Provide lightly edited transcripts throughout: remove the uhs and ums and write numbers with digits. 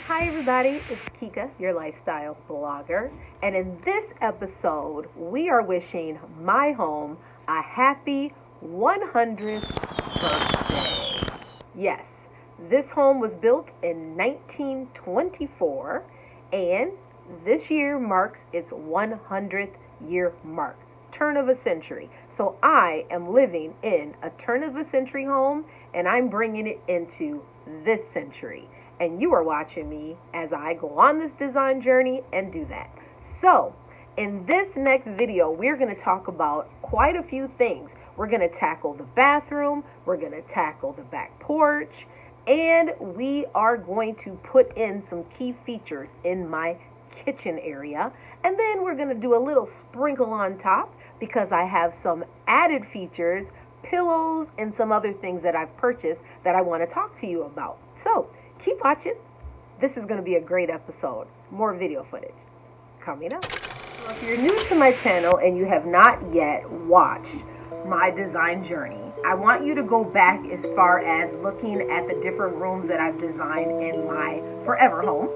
Hi, everybody. It's Kika, your lifestyle blogger. And in this episode, we are wishing my home a happy 100th birthday. Yes, this home was built in 1924, and this year marks its 100th year mark, turn of a century. So I am living in a turn of a century home, and I'm bringing it into this century. And you are watching me as I go on this design journey and do that. So, in this next video, we're going to talk about quite a few things. We're going to tackle the bathroom, we're going to tackle the back porch, and we are going to put in some key features in my kitchen area. And then we're going to do a little sprinkle on top because I have some added features, pillows, and some other things that I've purchased that I want to talk to you about. So, keep watching. This is going to be a great episode. More video footage coming up. So if you're new to my channel and you have not yet watched my design journey, I want you to go back as far as looking at the different rooms that I've designed in my forever home.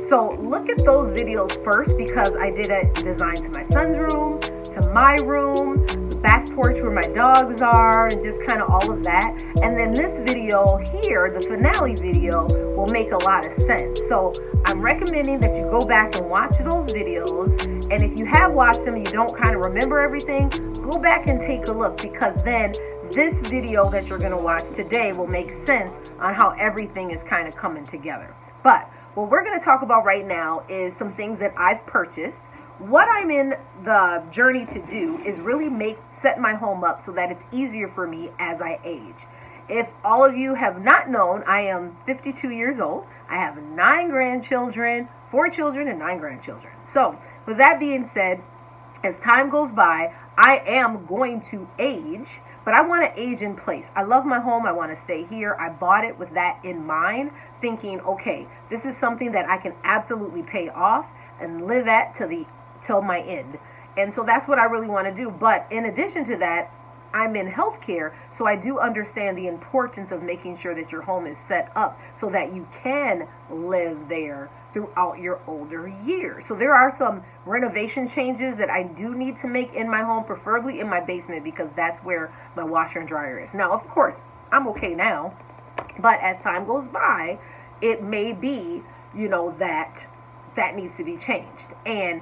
So look at those videos first because I did a design to my son's room, to my room, the back porch where my dogs are, and just kind of all of that. And then this video here, the finale video, will make a lot of sense. So I'm recommending that you go back and watch those videos. And if you have watched them and you don't kind of remember everything, go back and take a look, because then this video that you're going to watch today will make sense on how everything is kind of coming together. But what we're going to talk about right now is some things that I've purchased. What I'm in the journey to do is really set my home up so that it's easier for me as I age. If all of you have not known, I am 52 years old. I have 9 grandchildren, 4 children, and 9 grandchildren. So with that being said, as time goes by, I am going to age, but I want to age in place. I love my home. I want to stay here. I bought it with that in mind, thinking, okay, this is something that I can absolutely pay off and live at till my end. And so that's what I really want to do. But in addition to that, I'm in healthcare, so I do understand the importance of making sure that your home is set up so that you can live there throughout your older years. So there are some renovation changes that I do need to make in my home, preferably in my basement, because that's where my washer and dryer is. Now, of course, I'm okay now, but as time goes by, it may be, that needs to be changed. And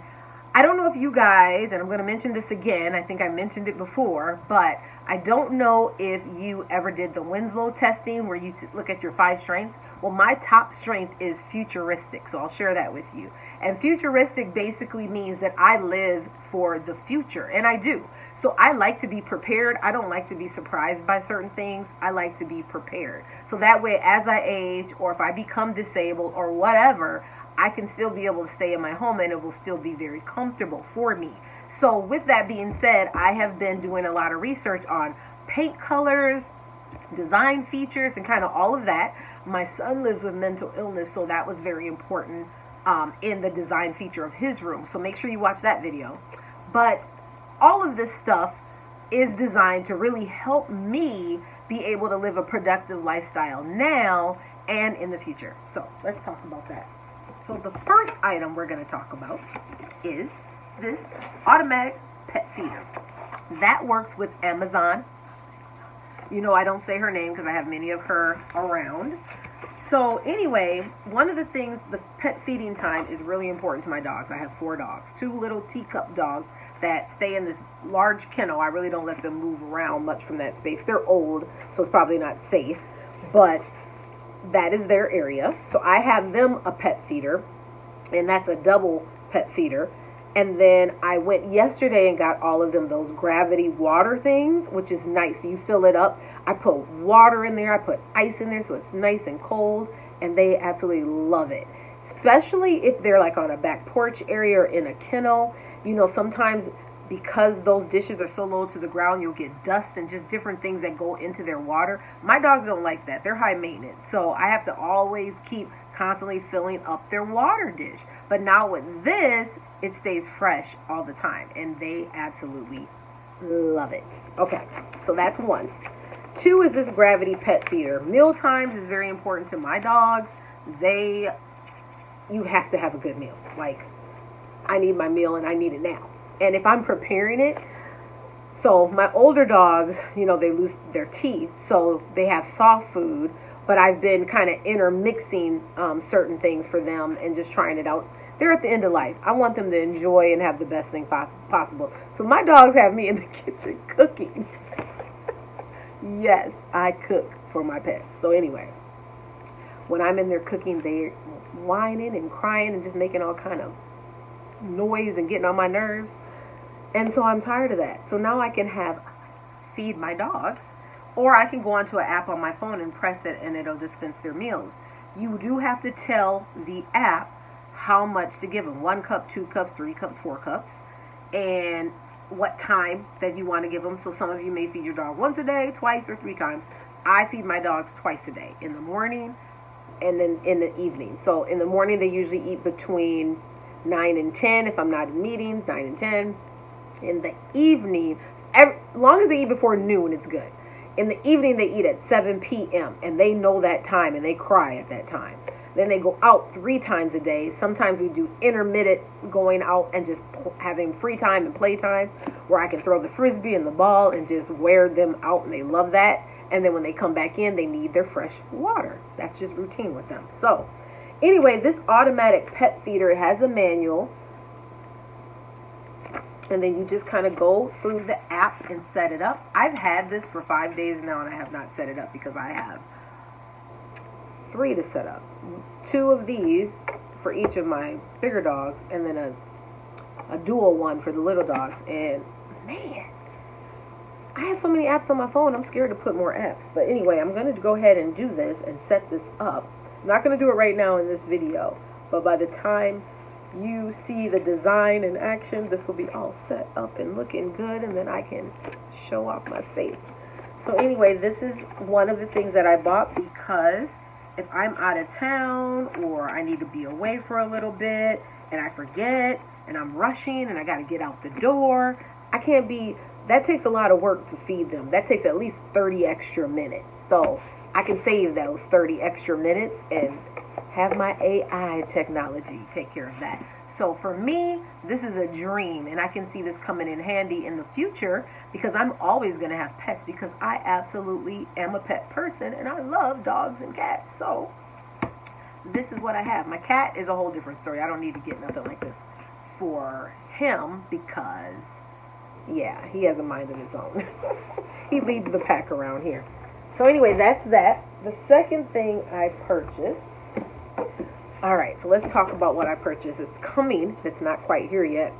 I don't know if you guys, and I'm going to mention this again, I think I mentioned it before, but I don't know if you ever did the Winslow testing where you look at your 5 strengths. Well, my top strength is futuristic, so I'll share that with you. And futuristic basically means that I live for the future, and I do. So I like to be prepared. I don't like to be surprised by certain things. I like to be prepared. So that way, as I age, or if I become disabled or whatever, I can still be able to stay in my home and it will still be very comfortable for me. So with that being said, I have been doing a lot of research on paint colors, design features, and kind of all of that. My son lives with mental illness, so that was very important in the design feature of his room. So make sure you watch that video. But all of this stuff is designed to really help me be able to live a productive lifestyle now and in the future. So let's talk about that. So the first item we're going to talk about is this automatic pet feeder. That works with Amazon. I don't say her name because I have many of her around. So anyway, one of the things, the pet feeding time is really important to my dogs. I have 4 dogs, 2 little teacup dogs that stay in this large kennel. I really don't let them move around much from that space. They're old, so it's probably not safe, but that is their area. So I have them a pet feeder, and that's a double pet feeder. And then I went yesterday and got all of them those gravity water things, which is nice. So you fill it up. I put water in there. I put ice in there so it's nice and cold, and they absolutely love it. Especially if they're like on a back porch area or in a kennel. Sometimes because those dishes are so low to the ground, you'll get dust and just different things that go into their water. My dogs don't like that. They're high maintenance. So I have to always keep constantly filling up their water dish. But now with this, it stays fresh all the time. And they absolutely love it. Okay, so that's 1. 2 is this gravity pet feeder. Meal times is very important to my dogs. They you have to have a good meal. Like, I need my meal and I need it now. And if I'm preparing it, so my older dogs, they lose their teeth, so they have soft food, but I've been kind of intermixing certain things for them and just trying it out. They're at the end of life. I want them to enjoy and have the best thing possible. So my dogs have me in the kitchen cooking. Yes, I cook for my pets. So anyway, when I'm in there cooking, they're whining and crying and just making all kind of noise and getting on my nerves. And so I'm tired of that. So now I can feed my dogs, or I can go onto an app on my phone and press it and it'll dispense their meals. You do have to tell the app how much to give them. 1 cup, 2 cups, 3 cups, 4 cups, and what time that you want to give them. So some of you may feed your dog once a day, twice, or 3 times. I feed my dogs twice a day, in the morning and then in the evening. So in the morning they usually eat between 9 and 10 if I'm not in meetings, 9 and 10. In the evening, as long as they eat before noon, it's good. In the evening, they eat at 7 p.m. and they know that time and they cry at that time. Then they go out 3 times a day. Sometimes we do intermittent going out and just having free time and play time where I can throw the frisbee and the ball and just wear them out, and they love that. And then when they come back in, they need their fresh water. That's just routine with them. So anyway, this automatic pet feeder, it has a manual. And then you just kind of go through the app and set it up. I've had this for 5 days now, and I have not set it up because I have 3 to set up. 2 of these for each of my bigger dogs, and then a dual one for the little dogs. And man, I have so many apps on my phone, I'm scared to put more apps. But anyway, I'm going to go ahead and do this and set this up. I'm not going to do it right now in this video, but by the time you see the design in action, this will be all set up and looking good, and then I can show off my space. So anyway, this is one of the things that I bought because if I'm out of town or I need to be away for a little bit and I forget and I'm rushing and I got to get out the door, that takes a lot of work to feed them. That takes at least 30 extra minutes. So I can save those 30 extra minutes and have my AI technology take care of that. So for me, this is a dream, and I can see this coming in handy in the future because I'm always going to have pets because I absolutely am a pet person and I love dogs and cats. So this is what I have. My cat is a whole different story. I don't need to get nothing like this for him because, yeah, he has a mind of his own. He leads the pack around here. So anyway, that's that. The second thing I purchased. All right, so let's talk about what I purchased. It's coming. It's not quite here yet.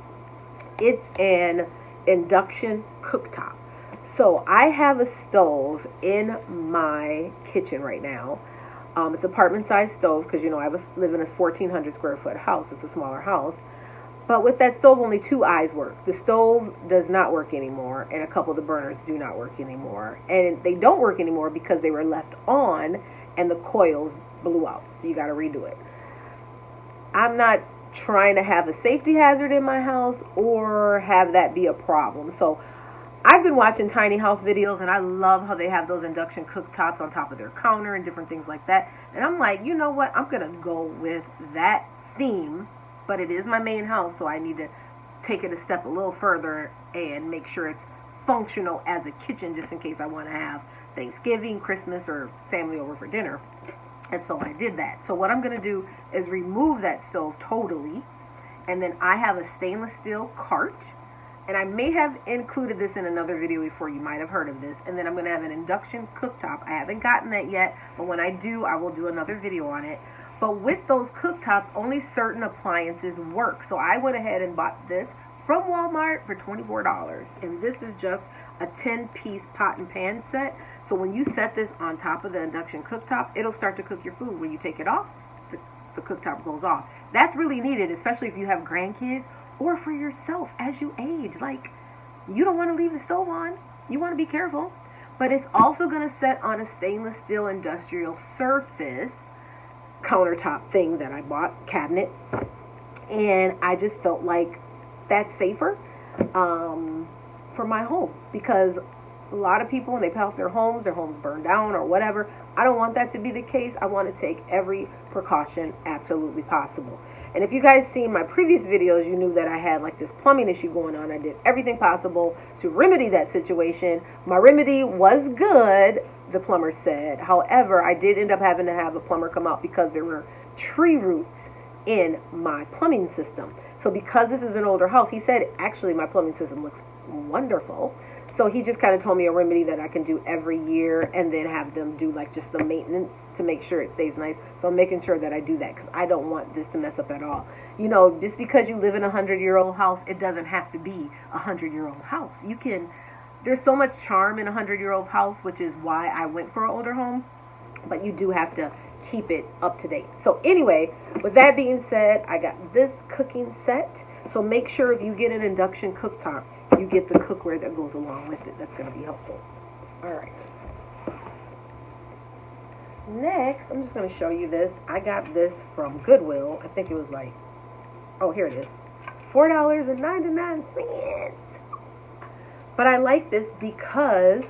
It's an induction cooktop. So I have a stove in my kitchen right now. It's apartment-sized stove because, I live in a 1,400 square foot house. It's a smaller house. But with that stove, only 2 eyes work. The stove does not work anymore, and a couple of the burners do not work anymore. And they don't work anymore because they were left on and the coils blew out. So you got to redo it. I'm not trying to have a safety hazard in my house or have that be a problem. So I've been watching tiny house videos, and I love how they have those induction cooktops on top of their counter and different things like that. And I'm like, you know what? I'm going to go with that theme, but it is my main house, so I need to take it a step a little further and make sure it's functional as a kitchen just in case I want to have Thanksgiving, Christmas, or family over for dinner. And so I did that. So what I'm going to do is remove that stove totally. And then I have a stainless steel cart. And I may have included this in another video before. You might have heard of this. And then I'm going to have an induction cooktop. I haven't gotten that yet. But when I do, I will do another video on it. But with those cooktops, only certain appliances work. So I went ahead and bought this from Walmart for $24. And this is just a 10-piece pot and pan set. So when you set this on top of the induction cooktop, it'll start to cook your food. When you take it off, the cooktop goes off. That's really needed, especially if you have grandkids or for yourself as you age. Like, you don't want to leave the stove on. You want to be careful. But it's also going to set on a stainless steel industrial surface countertop thing that I bought, cabinet. And I just felt like that's safer for my home because A lot of people, when they pass their homes burned down or whatever. I don't want that to be the case. I want to take every precaution absolutely possible. And if you guys seen my previous videos, you knew that I had like this plumbing issue going on. I did everything possible to remedy that situation. My remedy was good, the plumber said. However, I did end up having to have a plumber come out because there were tree roots in my plumbing system. So because this is an older house, he said actually my plumbing system looks wonderful. So he just kind of told me a remedy that I can do every year and then have them do like just the maintenance to make sure it stays nice. So I'm making sure that I do that because I don't want this to mess up at all. You know, just because you live in a 100-year-old house, it doesn't have to be a 100-year-old house. You can, there's so much charm in a 100-year-old house, which is why I went for an older home. But you do have to keep it up to date. So anyway, with that being said, I got this cooking set. So make sure if you get an induction cooktop, you get the cookware that goes along with it. That's going to be helpful. Alright. Next, I'm just going to show you this. I got this from Goodwill. I think it was like, oh, here it is. $4.99. But I like this because,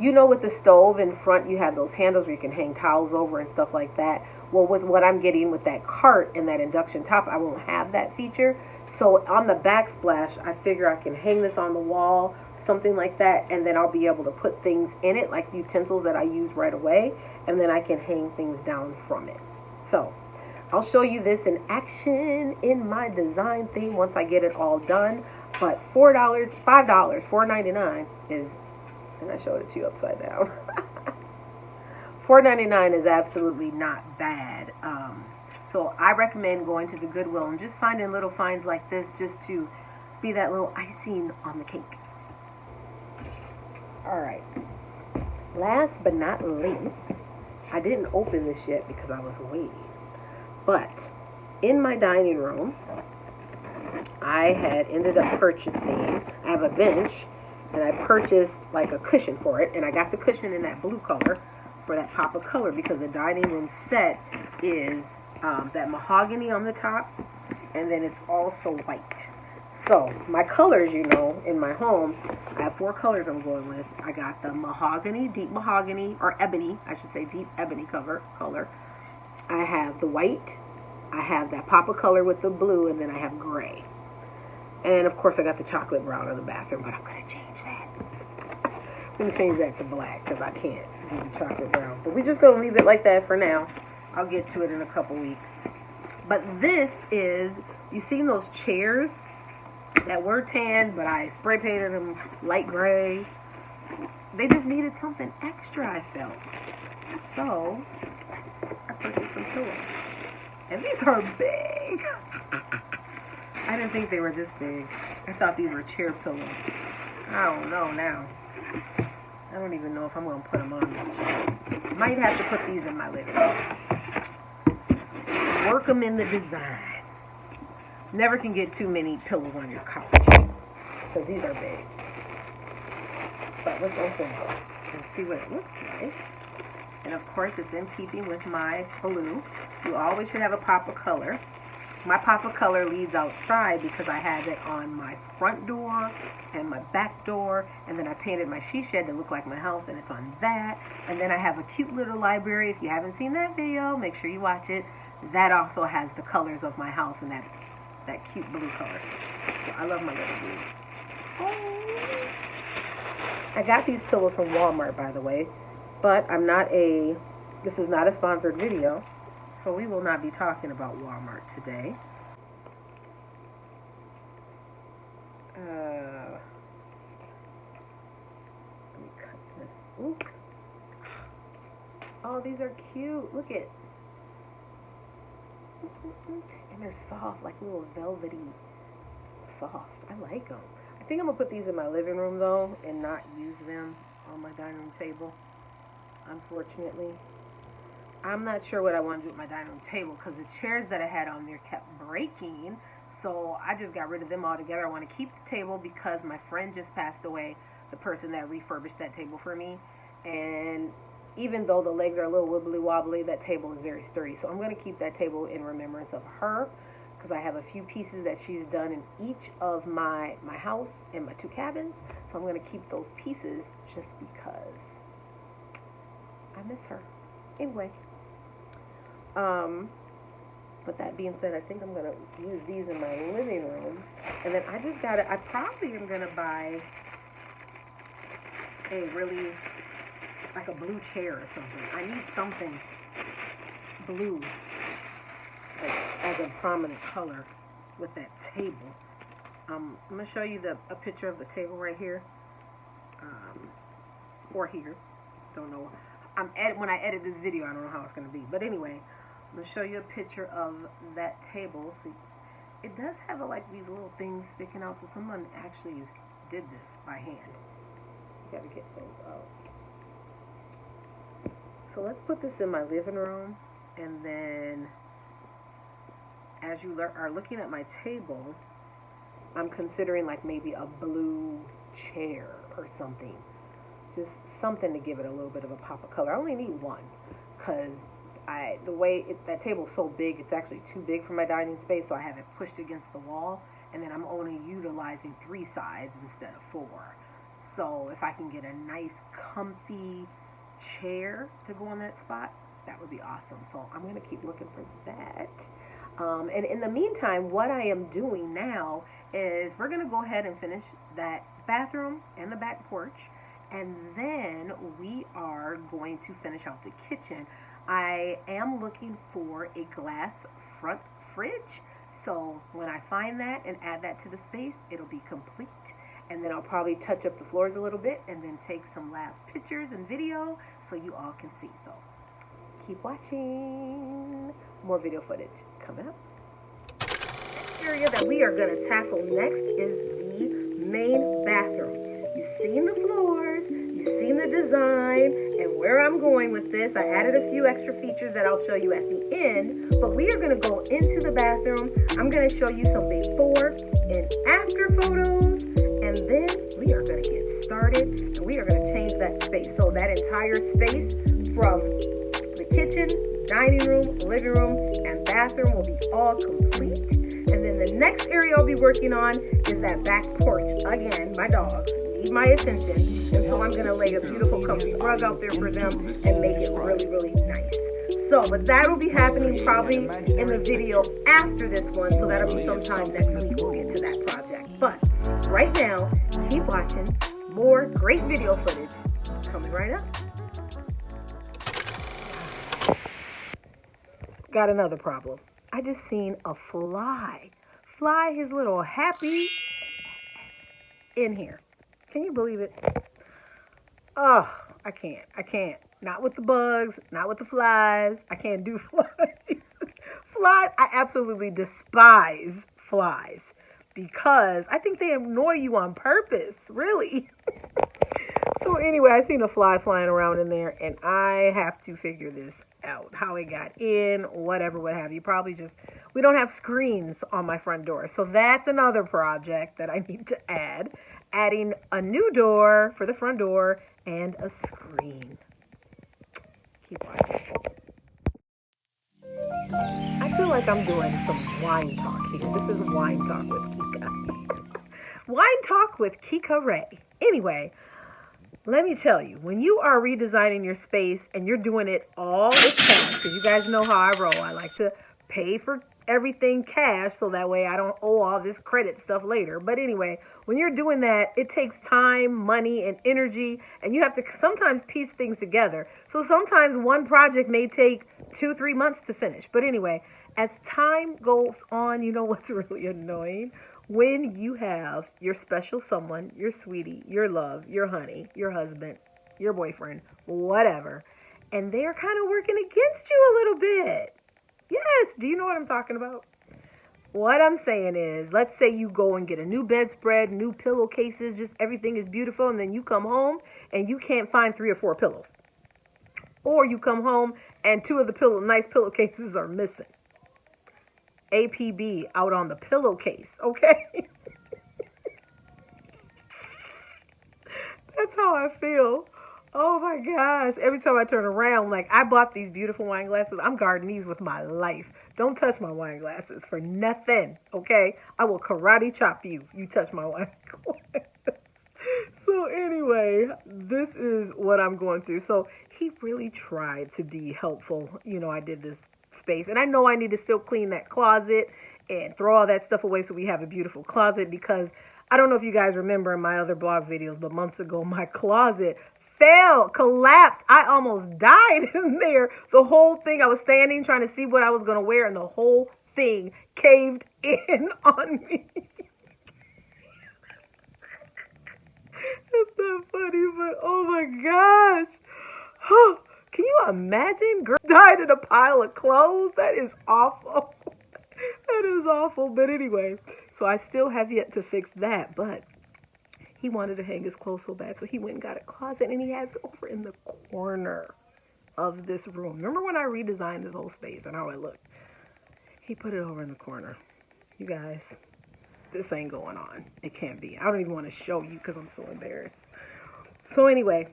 you know, with the stove in front, you have those handles where you can hang towels over and stuff like that. Well, with what I'm getting with that cart and that induction top, I won't have that feature. So on the backsplash, I figure I can hang this on the wall, something like that, and then I'll be able to put things in it, like utensils that I use right away, and then I can hang things down from it. So I'll show you this in action in my design theme once I get it all done. But $5, $4.99 is, and I showed it to you upside down. $4.99 is absolutely not bad. So I recommend going to the Goodwill and just finding little finds like this just to be that little icing on the cake. Alright. Last but not least, I didn't open this yet because I was waiting. But in my dining room, I had ended up purchasing, I have a bench, and I purchased like a cushion for it. And I got the cushion in that blue color for that pop of color because the dining room set is that mahogany on the top, and then it's also white. So my colors, you know, in my home, I have 4 colors I'm going with. I got the mahogany, deep mahogany, or ebony, I should say deep ebony color. I have the white, I have that pop of color with the blue, and then I have gray. And of course I got the chocolate brown in the bathroom, but I'm going to change that. I'm going to change that to black because I can't do the chocolate brown. But we're just going to leave it like that for now. I'll get to it in a couple weeks. But this is, you seen those chairs that were tan, but I spray painted them light gray. They just needed something extra, I felt. So, I purchased some pillows. And these are big. I didn't think they were this big. I thought these were chair pillows. I don't know now. I don't even know if I'm going to put them on this chair. Might have to put these in my living room. Work them in the design. Never can get too many pillows on your couch because these are big. But let's open it and see what it looks like. And of course, it's in keeping with my blue. You always should have a pop of color. My pop of color leads outside because I have it on my front door and my back door, and then I painted my she shed to look like my house, and it's on that. And then I have a cute little library. If you haven't seen that video, make sure you watch it. That also has the colors of my house and that cute blue color. So I love my little blue. Oh. I got these pillows from Walmart, by the way, but this is not a sponsored video, so we will not be talking about Walmart today. Let me cut this. Oops. Oh, these are cute. Look at. And they're soft, like little velvety soft. I like them. I think I'm going to put these in my living room, though, and not use them on my dining room table, unfortunately. I'm not sure what I want to do with my dining room table because the chairs that I had on there kept breaking, so I just got rid of them altogether. I want to keep the table because my friend just passed away, the person that refurbished that table for me, and even though the legs are a little wibbly wobbly, that table is very sturdy. So I'm going to keep that table in remembrance of her because I have a few pieces that she's done in each of my house and my 2 cabins. So I'm going to keep those pieces just because I miss her. Anyway, with that being said, I think I'm going to use these in my living room. And then I probably am going to buy a really, like a blue chair or something. I need something blue, like, as a prominent color with that table. I'm going to show you a picture of the table right here. Or here. Don't know. When I edit this video, I don't know how it's going to be. But anyway, I'm going to show you a picture of that table. See, it does have like these little things sticking out. So someone actually did this by hand. You got to get those out. So let's put this in my living room. And then as you are looking at my table, I'm considering like maybe a blue chair or something. Just something to give it a little bit of a pop of color. I only need one because that table's so big, it's actually too big for my dining space, so I have it pushed against the wall, and then I'm only utilizing 3 sides instead of 4. So if I can get a nice comfy chair to go on that spot, that would be awesome. So I'm going to keep looking for that. And in the meantime, what I am doing now is we're going to go ahead and finish that bathroom and the back porch. And then we are going to finish out the kitchen. I am looking for a glass front fridge. So when I find that and add that to the space, it'll be complete. And then I'll probably touch up the floors a little bit and then take some last pictures and video so you all can see. So keep watching. More video footage coming up. The area that we are going to tackle next is the main bathroom. You've seen the floors, you've seen the design, and where I'm going with this, I added a few extra features that I'll show you at the end, but we are going to go into the bathroom. I'm going to show you some before and after photos, and then we are going to get started, and we are going to change that space. So that entire space from the kitchen, dining room, living room, and bathroom will be all complete. And then the next area I'll be working on is that back porch. Again, my dogs need my attention, and so I'm going to lay a beautiful comfy rug out there for them and make it really, really nice. So, but that will be happening probably in the video after this one, so that'll be sometime next week we'll get to that project. But right now, keep watching. More great video footage coming right up. Got another problem. I just seen a fly his little happy in here. Can you believe it? Oh, I can't. Not with the bugs, not with the flies. I can't do flies. Flies, I absolutely despise flies because I think they annoy you on purpose, really. So anyway, I seen a fly flying around in there, and I have to figure this out. How it got in, whatever, what have you. Probably just, we don't have screens on my front door. So that's another project that I need to add. Adding a new door for the front door and a screen. Keep watching. I feel like I'm doing some wine talk here. This is Wine Talk with Kika. Wine Talk with Kika Ray. Anyway, let me tell you, when you are redesigning your space and you're doing it all with cash, because you guys know how I roll. I like to pay for everything cash so that way I don't owe all this credit stuff later. But anyway, when you're doing that, it takes time, money, and energy, and you have to sometimes piece things together. So sometimes one project may take 2-3 months to finish. But anyway, as time goes on, you know what's really annoying? When you have your special someone, your sweetie, your love, your honey, your husband, your boyfriend, whatever, and they're kind of working against you a little bit. Yes, do you know what I'm talking about? What I'm saying is, let's say you go and get a new bedspread, new pillowcases, just everything is beautiful, and then you come home and you can't find 3 or 4 pillows. Or you come home and 2 of the nice pillowcases are missing. APB out on the pillowcase, okay? That's how I feel Oh my gosh. Every time I turn around, like I bought these beautiful wine glasses. I'm guarding these with my life. Don't touch my wine glasses for nothing. Okay? I will karate chop you. You touch my wine glasses. So anyway, this is what I'm going through. So he really tried to be helpful. You know, I did this space. And I know I need to still clean that closet and throw all that stuff away so we have a beautiful closet because I don't know if you guys remember in my other blog videos, but months ago my closet fell, collapsed. I almost died in there. The whole thing, I was standing trying to see what I was going to wear and the whole thing caved in on me. It's not funny, but oh my gosh. Can you imagine? Girl died in a pile of clothes? That is awful. That is awful. But anyway, so I still have yet to fix that. But he wanted to hang his clothes so bad. So he went and got a closet and he has it over in the corner of this room. Remember when I redesigned this whole space and how it looked? He put it over in the corner. You guys, this ain't going on. It can't be. I don't even want to show you because I'm so embarrassed. So anyway,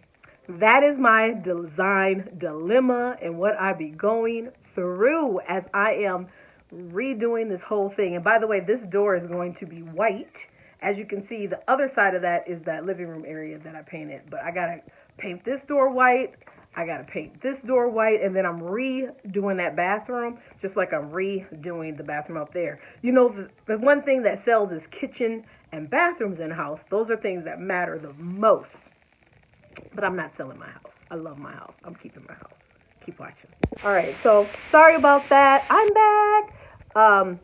that is my design dilemma and what I be going through as I am redoing this whole thing. And by the way, this door is going to be white. As you can see, the other side of that is that living room area that I painted. But I got to paint this door white. I got to paint this door white. And then I'm redoing that bathroom, just like I'm redoing the bathroom up there. You know, the one thing that sells is kitchen and bathrooms in house. Those are things that matter the most. But I'm not selling my house. I love my house. I'm keeping my house. Keep watching. All right, so sorry about that. I'm back.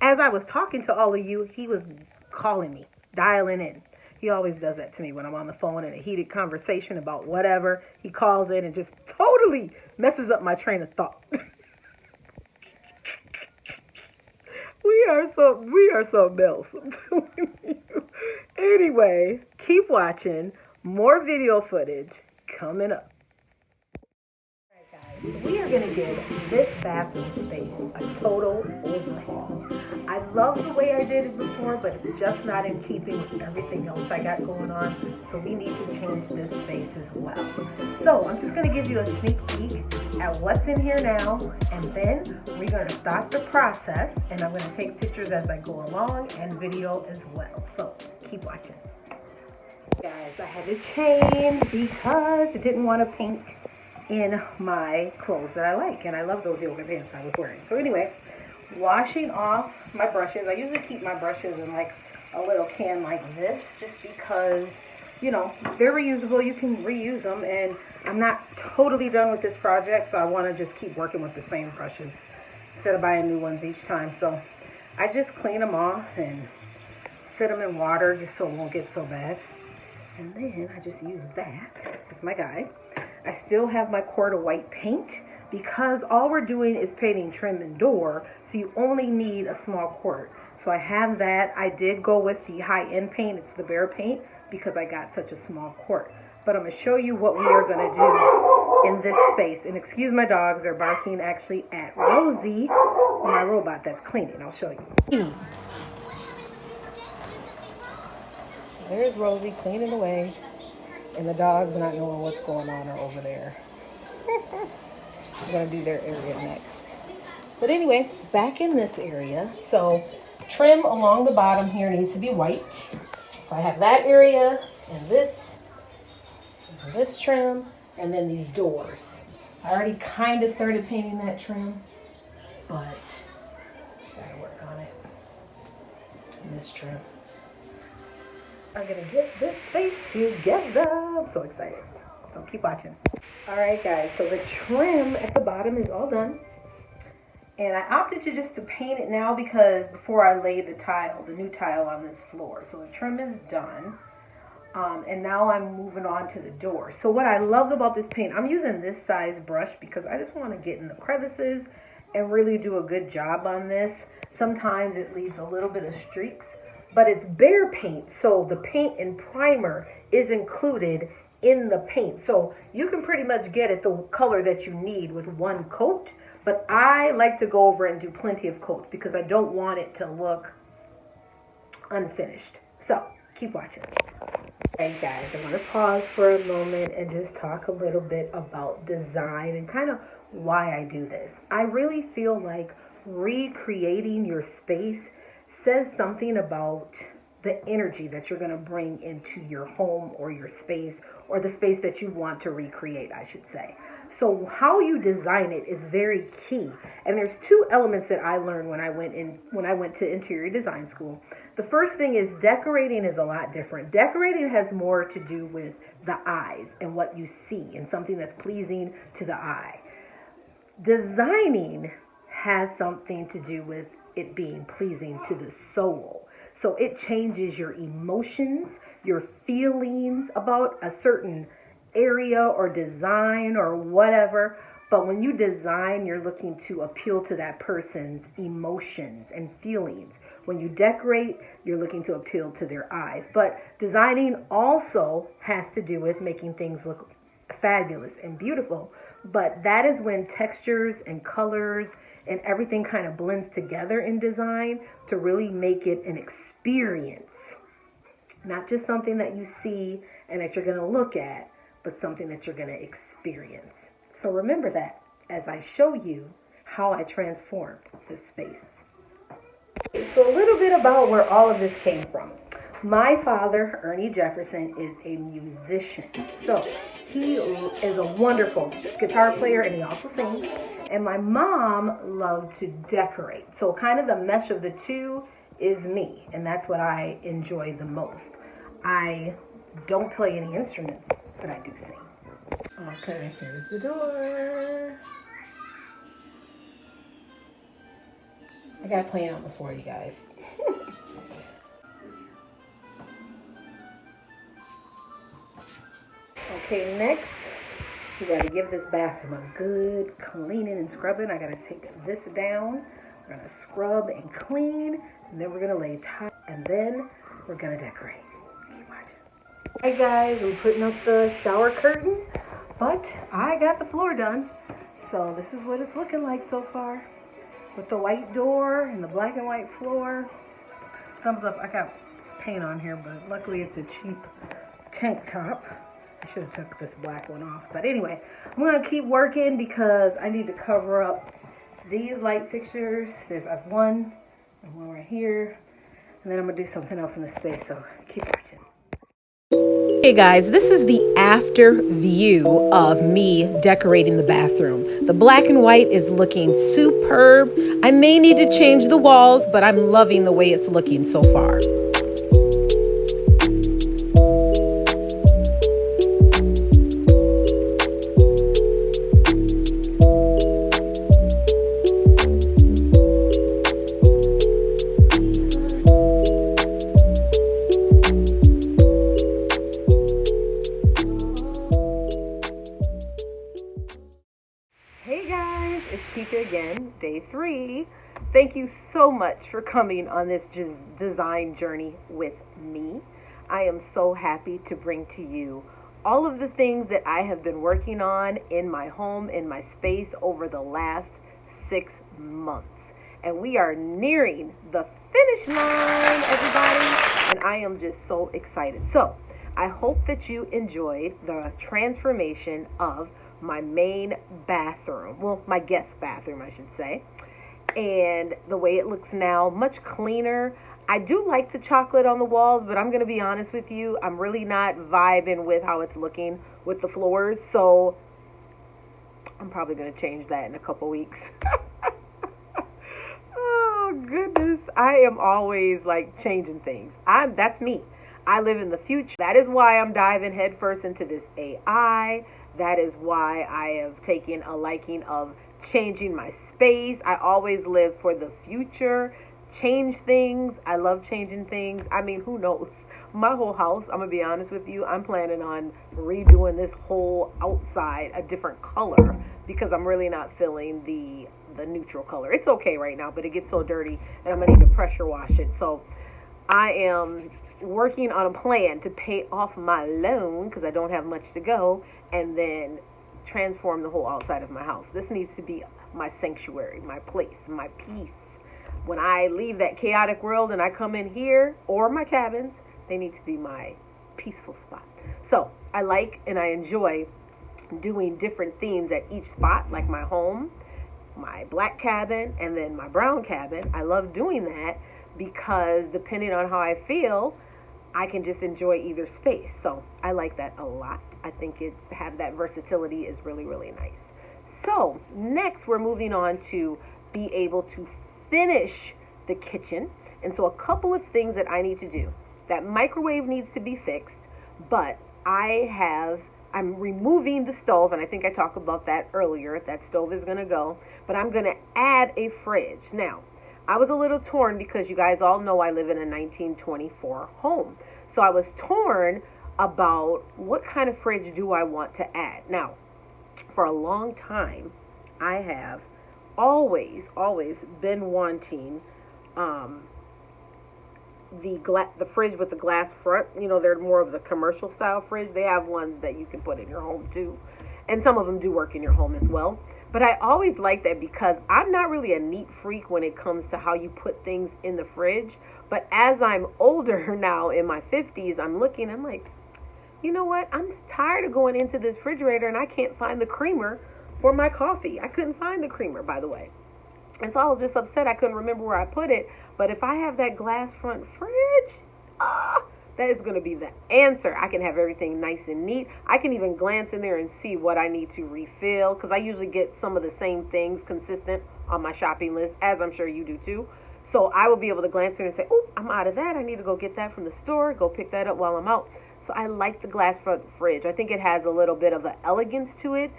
As I was talking to all of you, he was calling me, dialing in. He always does that to me when I'm on the phone in a heated conversation about whatever. He calls in and just totally messes up my train of thought. We are so bells. I'm telling you. Anyway, keep watching. More video footage coming up. All right, guys. We are going to give this bathroom space a total overhaul. I love the way I did it before, but it's just not in keeping with everything else I got going on. So we need to change this space as well. So I'm just going to give you a sneak peek at what's in here now. And then we're going to start the process. And I'm going to take pictures as I go along and video as well. So keep watching. Guys, I had to change because I didn't want to paint in my clothes that I like. And I love those yoga pants I was wearing. So anyway, washing off my brushes. I usually keep my brushes in like a little can like this just because, you know, they're reusable. You can reuse them. And I'm not totally done with this project, so I want to just keep working with the same brushes instead of buying new ones each time. So I just clean them off and set them in water just so it won't get so bad. And then I just use that as my guide. I still have my quart of white paint because all we're doing is painting trim and door, so you only need a small quart. So I have that. I did go with the high-end paint. It's the Bear paint because I got such a small quart. But I'm going to show you what we are going to do in this space. And excuse my dogs, they're barking actually at Rosie, my robot that's cleaning. I'll show you. There's Rosie cleaning away, and the dogs not knowing what's going on are over there. I'm going to do their area next. But anyway, back in this area, so trim along the bottom here needs to be white. So I have that area, and this trim, and then these doors. I already kind of started painting that trim, but gotta work on it. And this trim. I'm gonna get this space together. I'm so excited. So keep watching. All right, guys. So the trim at the bottom is all done, and I opted to paint it now because before I laid the new tile on this floor. So the trim is done, and now I'm moving on to the door. So what I loved about this paint, I'm using this size brush because I just want to get in the crevices and really do a good job on this. Sometimes it leaves a little bit of streaks. But it's Bear paint, so the paint and primer is included in the paint. So you can pretty much get it the color that you need with one coat. But I like to go over and do plenty of coats because I don't want it to look unfinished. So keep watching. Hey guys, I'm going to pause for a moment and just talk a little bit about design and kind of why I do this. I really feel like recreating your space says something about the energy that you're going to bring into your home or your space or the space that you want to recreate, I should say. So how you design it is very key. And there's two elements that I learned when I went to interior design school. The first thing is decorating is a lot different. Decorating has more to do with the eyes and what you see and something that's pleasing to the eye. Designing has something to do with it being pleasing to the soul. So it changes your emotions, your feelings about a certain area or design or whatever. But when you design, you're looking to appeal to that person's emotions and feelings. When you decorate, you're looking to appeal to their eyes. But designing also has to do with making things look fabulous and beautiful. But that is when textures and colors and everything kind of blends together in design to really make it an experience. Not just something that you see and that you're going to look at, but something that you're going to experience. So remember that as I show you how I transformed this space. So a little bit about where all of this came from. My father, Ernie Jefferson, is a musician. So he is a wonderful guitar player and he also sings. And my mom loved to decorate. So kind of the mesh of the two is me. And that's what I enjoy the most. I don't play any instruments, but I do sing. Okay, here's the door. I got playing on the floor, you guys. Okay, next, we got to give this bathroom a good cleaning and scrubbing. I got to take this down. We're going to scrub and clean, and then we're going to lay tile, and then we're going to decorate. Keep watching. Hey guys, we're putting up the shower curtain, but I got the floor done. So this is what it's looking like so far. With the white door and the black and white floor. Thumbs up, I got paint on here, but luckily it's a cheap tank top. I should have took this black one off. But anyway, I'm going to keep working because I need to cover up these light fixtures. There's one and one right here. And then I'm going to do something else in this space, so keep watching. Hey guys, this is the after view of me decorating the bathroom. The black and white is looking superb. I may need to change the walls, but I'm loving the way it's looking so far. Hey guys, it's Tika again, day 3. Thank you so much for coming on this design journey with me. I am so happy to bring to you all of the things that I have been working on in my home, in my space over the last 6 months. And we are nearing the finish line, everybody, and I am just so excited. So, I hope that you enjoyed the transformation of my main bathroom. Well, my guest bathroom, I should say. And the way it looks now, much cleaner. I do like the chocolate on the walls, but I'm going to be honest with you, I'm really not vibing with how it's looking with the floors. So I'm probably going to change that in a couple weeks. Oh, goodness. I am always like changing things. That's me. I live in the future. That is why I'm diving headfirst into this AI. That is why I have taken a liking of changing my space. I always live for the future, change things. I love changing things. I mean, who knows? My whole house, I'm going to be honest with you, I'm planning on redoing this whole outside a different color because I'm really not feeling the neutral color. It's okay right now, but it gets so dirty and I'm going to need to pressure wash it. So I am working on a plan to pay off my loan because I don't have much to go and then transform the whole outside of my house. This needs to be my sanctuary, my place, my peace. When I leave that chaotic world and I come in here or my cabins, they need to be my peaceful spot. So I like and I enjoy doing different themes at each spot, like my home, my black cabin, and then my brown cabin. I love doing that because depending on how I feel, I can just enjoy either space. So I like that a lot. I think it have that versatility is really, really nice. So next we're moving on to be able to finish the kitchen. And so a couple of things that I need to do. That microwave needs to be fixed, but I'm removing the stove, and I think I talked about that earlier. That stove is going to go, but I'm going to add a fridge. Now, I was a little torn because you guys all know I live in a 1924 home. So I was torn about what kind of fridge do I want to add. Now, for a long time, I have always been wanting the fridge with the glass front. You know, they're more of the commercial style fridge. They have ones that you can put in your home too, and some of them do work in your home as well. But I always like that because I'm not really a neat freak when it comes to how you put things in the fridge. But as I'm older now, in my 50s, I'm like, you know what? I'm tired of going into this refrigerator and I can't find the creamer for my coffee. I couldn't find the creamer, by the way. And so I was just upset I couldn't remember where I put it. But if I have that glass front fridge, that is going to be the answer. I can have everything nice and neat. I can even glance in there and see what I need to refill, because I usually get some of the same things consistent on my shopping list, as I'm sure you do too. So I will be able to glance in and say, oh, I'm out of that. I need to go get that from the store, go pick that up while I'm out. So I like the glass front fridge. I think it has a little bit of an elegance to it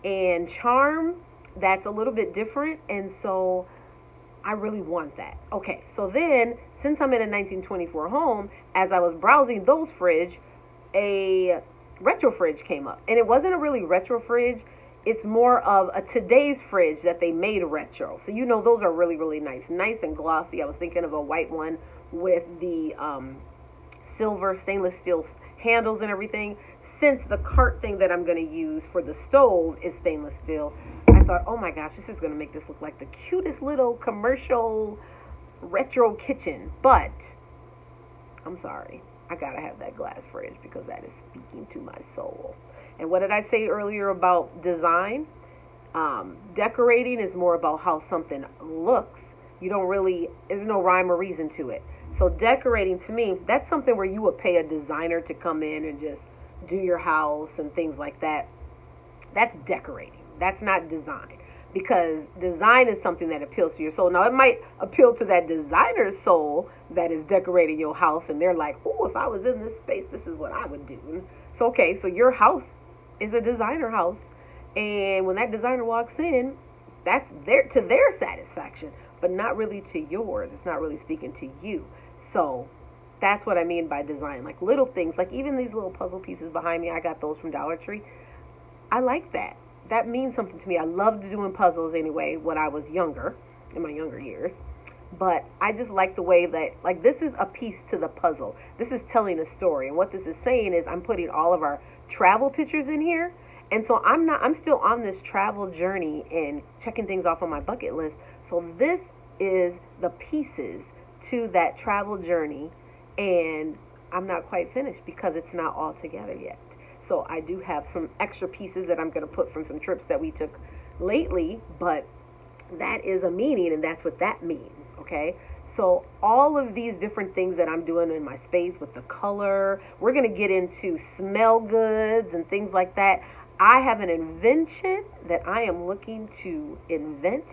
and charm that's a little bit different. And so I really want that. Okay, so then, since I'm in a 1924 home, as I was browsing those fridge, a retro fridge came up. And it wasn't a really retro fridge. It's more of a today's fridge that they made retro. So you know those are really, really nice. Nice and glossy. I was thinking of a white one with the silver stainless steel handles and everything. Since the cart thing that I'm going to use for the stove is stainless steel, I thought, oh my gosh, this is going to make this look like the cutest little commercial retro kitchen. But I'm sorry, I got to have that glass fridge because that is speaking to my soul. And what did I say earlier about design? Decorating is more about how something looks. There's no rhyme or reason to it. So decorating, to me, that's something where you would pay a designer to come in and just do your house and things like that. That's decorating. That's not design, because design is something that appeals to your soul. Now, it might appeal to that designer's soul that is decorating your house, and they're like, oh, if I was in this space, this is what I would do. So, okay, so your house is a designer house, and when that designer walks in, that's to their satisfaction, but not really to yours. It's not really speaking to you. So that's what I mean by design. Like little things, like even these little puzzle pieces behind me, I got those from Dollar Tree. I like that. That means something to me. I loved doing puzzles anyway when I was younger, in my younger years. But I just like the way that, like, this is a piece to the puzzle. This is telling a story. And what this is saying is I'm putting all of our travel pictures in here. And so I'm still on this travel journey and checking things off on my bucket list. So this is the pieces to that travel journey. And I'm not quite finished because it's not all together yet. So I do have some extra pieces that I'm going to put from some trips that we took lately, but that is a meaning, and that's what that means, okay? So all of these different things that I'm doing in my space with the color, we're going to get into smell goods and things like that. I have an invention that I am looking to invent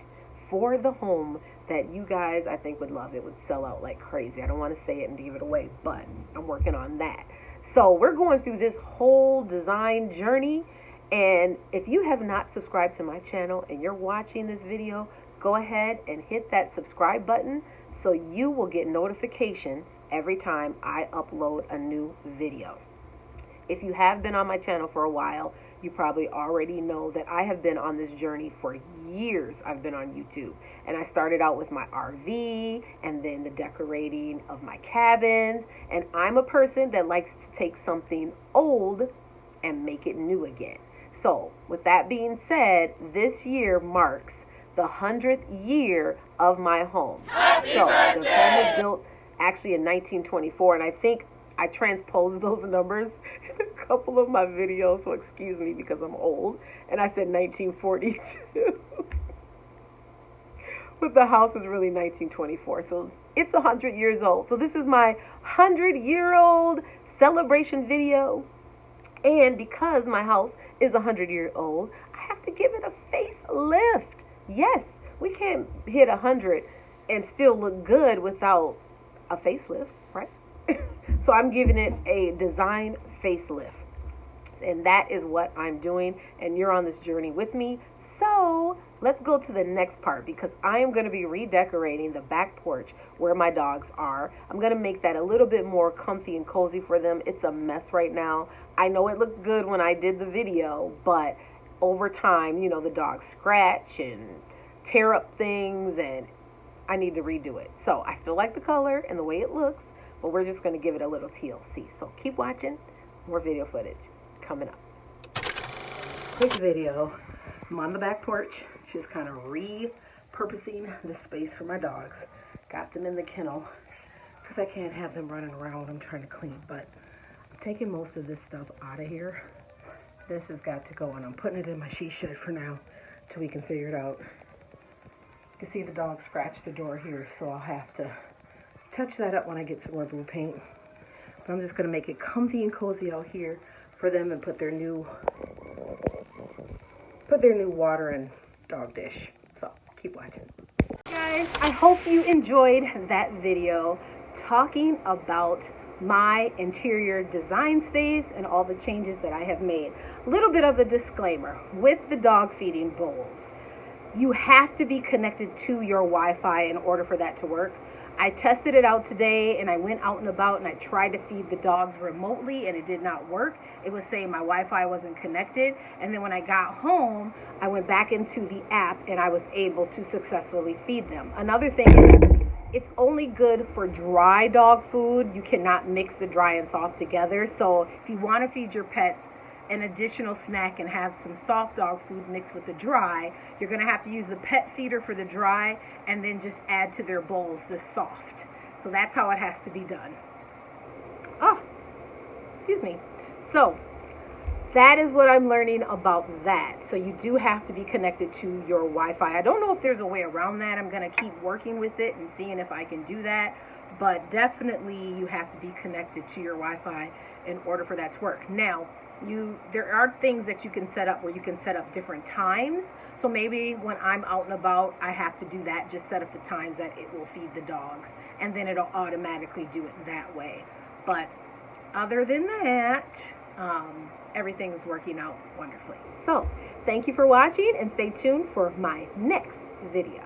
for the home that you guys, I think, would love. It would sell out like crazy. I don't want to say it and give it away, but I'm working on that. So we're going through this whole design journey, and if you have not subscribed to my channel and you're watching this video, go ahead and hit that subscribe button so you will get notification every time I upload a new video. If you have been on my channel for a while, you probably already know that I have been on this journey for years. I've been on YouTube, and I started out with my RV and then the decorating of my cabins. And I'm a person that likes to take something old and make it new again. So with that being said, this year marks the 100th year of my home. So the home was built actually in 1924, and I think I transposed those numbers in a couple of my videos, so excuse me because I'm old. And I said 1942. But the house is really 1924. So it's 100 years old. So this is my 100-year-old celebration video. And because my house is 100 years old, I have to give it a facelift. Yes, we can't hit 100 and still look good without a facelift, right? So I'm giving it a design facelift. And that is what I'm doing. And you're on this journey with me. So let's go to the next part because I am going to be redecorating the back porch where my dogs are. I'm going to make that a little bit more comfy and cozy for them. It's a mess right now. I know it looked good when I did the video, but over time, you know, the dogs scratch and tear up things and I need to redo it. So I still like the color and the way it looks, but we're just going to give it a little TLC. So keep watching. More video footage coming up. Quick video. I'm on the back porch, just kind of repurposing the space for my dogs. Got them in the kennel because I can't have them running around when I'm trying to clean. But I'm taking most of this stuff out of here. This has got to go, and I'm putting it in my she shed for now till we can figure it out. You can see the dog scratched the door here, so I'll have to touch that up when I get some more blue paint. But I'm just going to make it comfy and cozy out here for them and put their new water and dog dish. So keep watching. Guys, I hope you enjoyed that video talking about my interior design space and all the changes that I have made. A little bit of a disclaimer with the dog feeding bowls. You have to be connected to your Wi-Fi in order for that to work. I tested it out today and I went out and about and I tried to feed the dogs remotely and it did not work. It was saying my Wi-Fi wasn't connected. And then when I got home, I went back into the app and I was able to successfully feed them. Another thing is it's only good for dry dog food. You cannot mix the dry and soft together. So if you want to feed your pets an additional snack and have some soft dog food mixed with the dry, you're going to have to use the pet feeder for the dry and then just add to their bowls the soft. So that's how it has to be done. Oh, excuse me. So that is what I'm learning about that. So you do have to be connected to your Wi-Fi. I don't know if there's a way around that. I'm going to keep working with it and seeing if I can do that. But definitely you have to be connected to your Wi-Fi in order for that to work. Now, there are things that you can set up where you can set up different times. So maybe when I'm out and about, I have to do that, just set up the times that it will feed the dogs, and then it'll automatically do it that way. But other than that, everything is working out wonderfully. So thank you for watching and stay tuned for my next video.